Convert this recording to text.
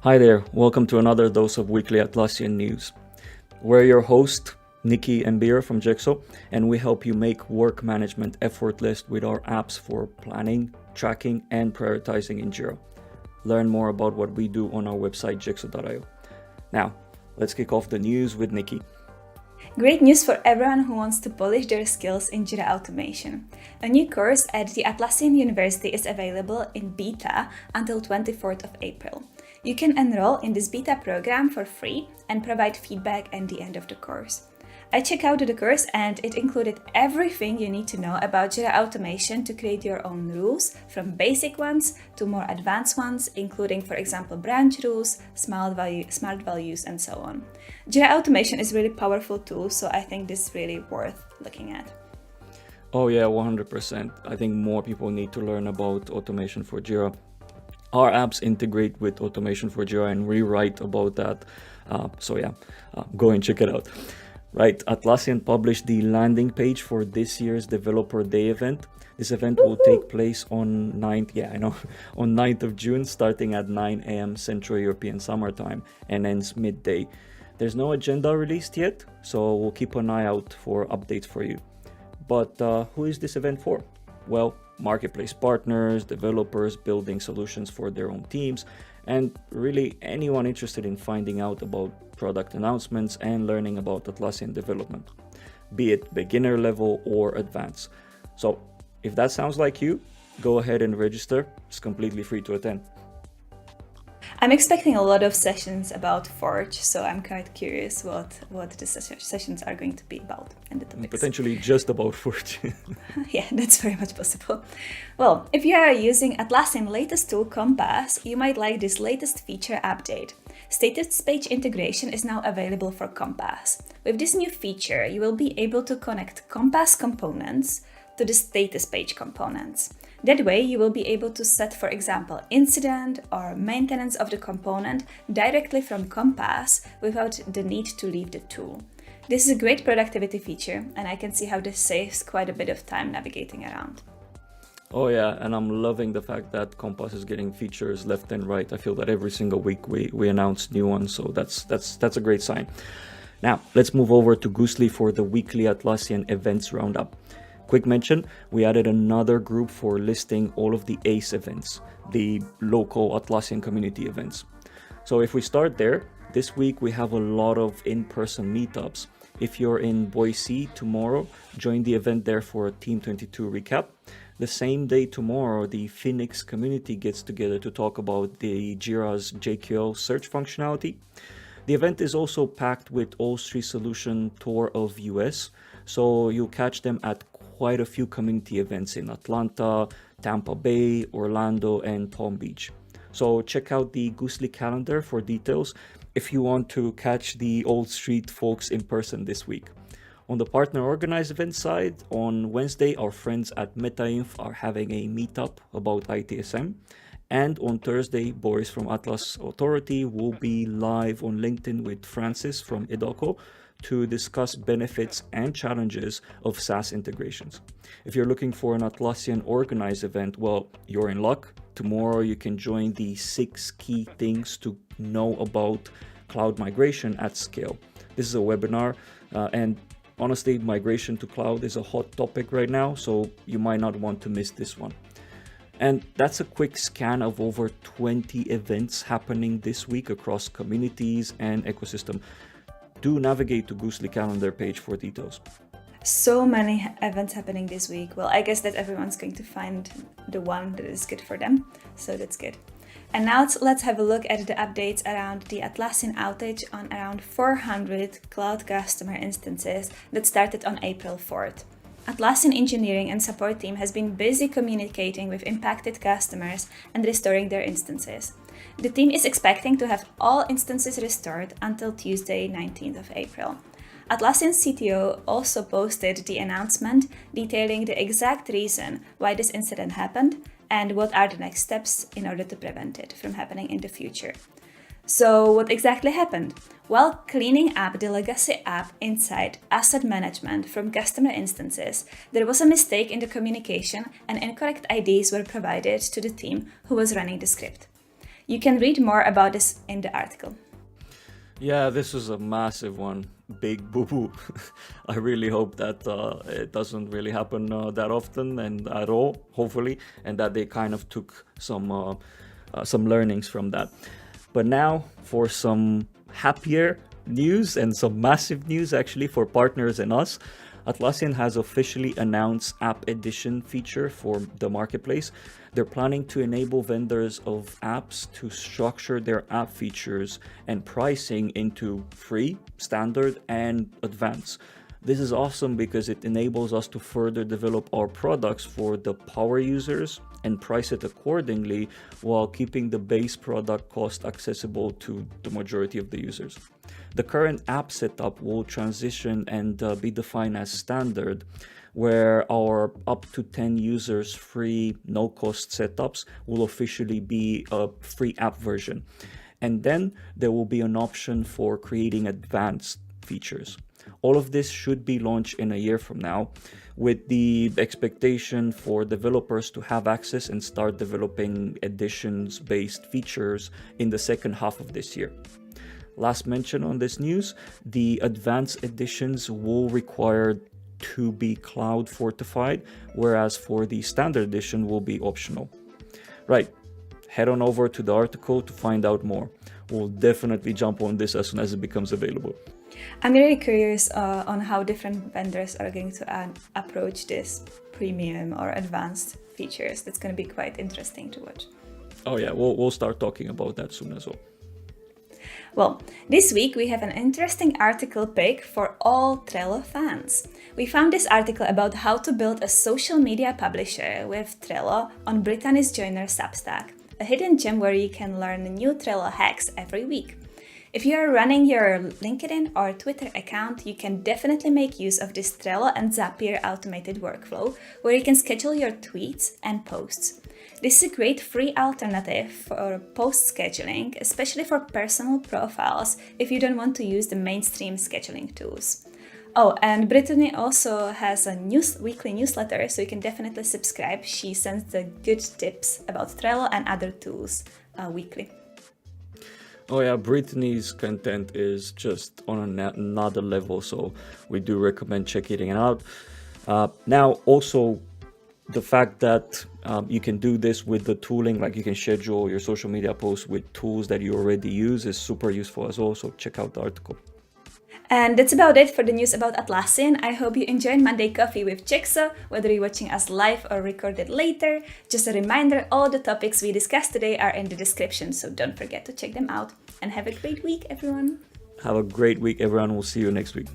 Hi there, welcome to another dose of weekly Atlassian news. We're your host, Nikki and Biro from Jexo, and we help you make work management effortless with our apps for planning, tracking, and prioritizing in Jira. Learn more about what we do on our website, jexo.io. Now, let's kick off the news with Nikki. Great news for everyone who wants to polish their skills in Jira automation. A new course at the Atlassian University is available in beta until 24th of April. You can enroll in this beta program for free and provide feedback at the end of the course. I checked out the course and it included everything you need to know about Jira automation to create your own rules, from basic ones to more advanced ones, including, for example, branch rules, smart values, and so on. Jira automation is a really powerful tool, so I think this is really worth looking at. Oh yeah, 100%. I think more people need to learn about automation for Jira. Our apps integrate with automation for Jira and we write about that. Go and check it out. Right, Atlassian published the landing page for this year's Developer Day event. This event will take place on 9th of June, starting at 9 a.m. Central European Summer Time and ends midday. There's no agenda released yet, so we'll keep an eye out for updates for you. But who is this event for? Well, marketplace partners, developers building solutions for their own teams, and really anyone interested in finding out about product announcements and learning about Atlassian development, be it beginner level or advanced. So if that sounds like you, go ahead and register. It's completely free to attend. I'm expecting a lot of sessions about Forge, so I'm quite curious what the sessions are going to be about and the topics. Potentially just about Forge. Yeah, that's very much possible. Well, if you are using Atlassian latest tool Compass, you might like this latest feature update. Statuspage integration is now available for Compass. With this new feature, you will be able to connect Compass components to the Statuspage components. That way, you will be able to set, for example, incident or maintenance of the component directly from Compass without the need to leave the tool. This is a great productivity feature, and I can see how this saves quite a bit of time navigating around. Oh yeah, and I'm loving the fact that Compass is getting features left and right. I feel that every single week we announce new ones, so that's a great sign. Now, let's move over to Goosely for the weekly Atlassian events roundup. Quick mention, we added another group for listing all of the ACE events, the local Atlassian community events. So if we start there, this week we have a lot of in-person meetups. If you're in Boise tomorrow, join the event there for a Team 22 recap. The same day tomorrow, the Phoenix community gets together to talk about the Jira's JQL search functionality. The event is also packed with all-street solution tour of US, so you'll catch them at quite a few community events in Atlanta, Tampa Bay, Orlando, and Palm Beach. So check out the Goosely calendar for details if you want to catch the Old Street folks in person this week. On the partner organized event side, on Wednesday, our friends at MetaInf are having a meetup about ITSM. And on Thursday, Boris from Atlas Authority will be live on LinkedIn with Francis from Idalco to discuss benefits and challenges of SaaS integrations. If you're looking for an Atlassian organized event, well, you're in luck. Tomorrow you can join the 6 key things to know about cloud migration at scale. This is a webinar, and honestly, migration to cloud is a hot topic right now, so you might not want to miss this one. And that's a quick scan of over 20 events happening this week across communities and ecosystem. Do navigate to Goosely calendar page for details. So many events happening this week. Well, I guess that everyone's going to find the one that is good for them, so that's good. And now let's have a look at the updates around the Atlassian outage on around 400 cloud customer instances that started on April 4th. Atlassian engineering and support team has been busy communicating with impacted customers and restoring their instances. The team is expecting to have all instances restored until Tuesday, 19th of April. Atlassian CTO also posted the announcement detailing the exact reason why this incident happened and what are the next steps in order to prevent it from happening in the future. So what exactly happened? While cleaning up the legacy app inside asset management from customer instances, there was a mistake in the communication and incorrect IDs were provided to the team who was running the script. You can read more about this in the article. Yeah, this is a massive one. Big boo-boo. I really hope that it doesn't really happen that often and at all, hopefully, and that they kind of took some learnings from that. But now for some happier news and some massive news actually for partners and us. Atlassian has officially announced App Edition feature for the marketplace. They're planning to enable vendors of apps to structure their app features and pricing into free, standard, and advanced. This is awesome because it enables us to further develop our products for the power users and price it accordingly while keeping the base product cost accessible to the majority of the users. The current app setup will transition and be defined as standard, where our up to 10 users free no-cost setups will officially be a free app version. And then there will be an option for creating advanced features. All of this should be launched in a year from now, with the expectation for developers to have access and start developing editions-based features in the second half of this year. Last mention on this news, the advanced editions will require to be cloud fortified, whereas for the standard edition will be optional. Right, head on over to the article to find out more. We'll definitely jump on this as soon as it becomes available. I'm really curious on how different vendors are going to approach this premium or advanced features. That's going to be quite interesting to watch. Oh yeah, we'll start talking about that soon as well. Well, this week we have an interesting article pick for all Trello fans. We found this article about how to build a social media publisher with Trello on Brittany's Joiner Substack, a hidden gem where you can learn new Trello hacks every week. If you are running your LinkedIn or Twitter account, you can definitely make use of this Trello and Zapier automated workflow where you can schedule your tweets and posts. This is a great free alternative for post scheduling, especially for personal profiles if you don't want to use the mainstream scheduling tools. Oh, and Brittany also has a weekly newsletter, so you can definitely subscribe. She sends the good tips about Trello and other tools weekly. Oh yeah, Brittany's content is just on another level, so we do recommend checking it out. Now, also the fact that you can do this with the tooling, like you can schedule your social media posts with tools that you already use, is super useful as well, so check out the article. And that's about it for the news about Atlassian. I hope you enjoyed Monday Coffee with Jexo, whether you're watching us live or recorded later. Just a reminder, all the topics we discussed today are in the description, so don't forget to check them out. And have a great week, everyone. Have a great week, everyone. We'll see you next week.